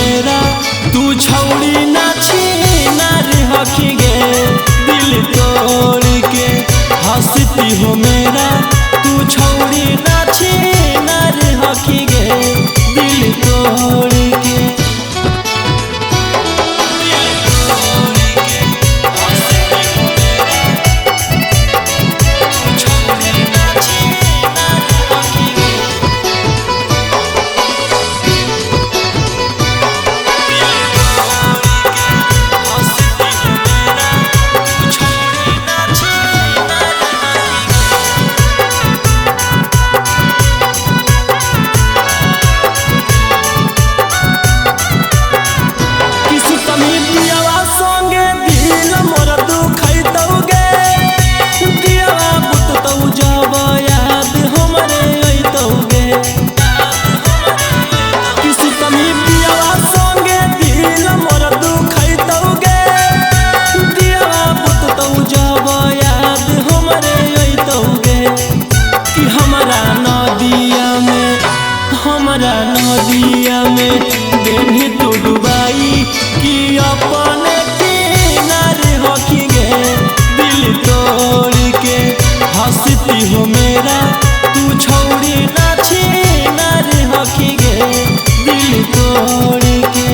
मेरा तू छौड़ी ना छीना रे हकी गे दिल तोड़ के हंसती हो मेरा तू छौड़ी ना छीना रे हकी गे दिल तोड़ के हमारा नदिया में देनी तू डुबाई कि अपने किनारे हकी गे दिल तोड़ के हंसती हो मेरा तू छौड़ी ना छीना रे हकी गे दिल तोड़ के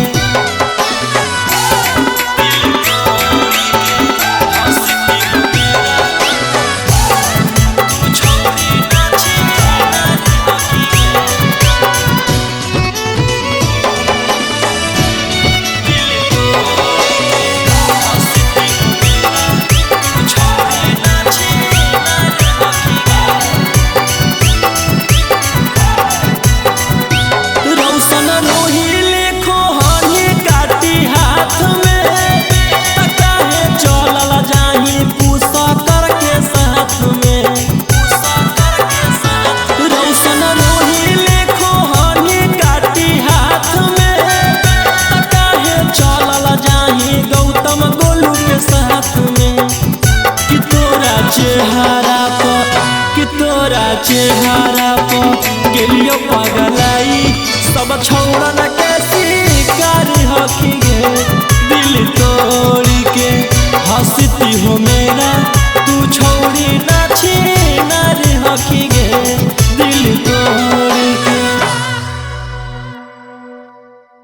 चेहरा पर कि तोरा चेहरा